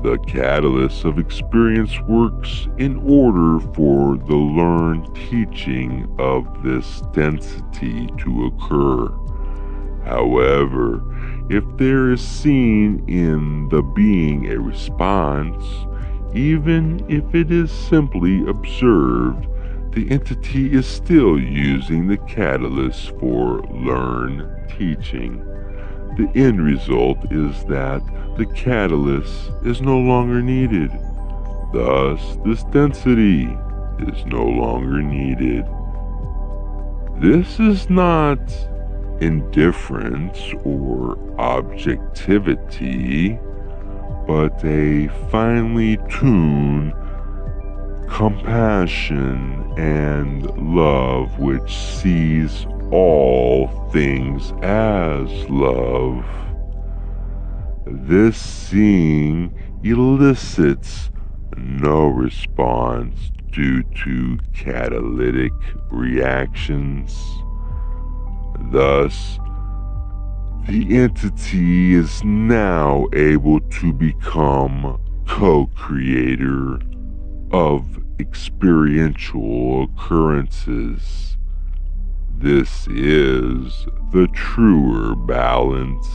The catalyst of experience works in order for the learned teaching of this density to occur. However, if there is seen in the being a response, even if it is simply observed, the entity is still using the catalyst for learned teaching. The end result is that the catalyst is no longer needed. Thus, this density is no longer needed. This is not indifference or objectivity, but a finely tuned compassion and love which sees all things as love. This seeing elicits no response due to catalytic reactions. Thus, the entity is now able to become co-creator of experiential occurrences. This is the truer balance.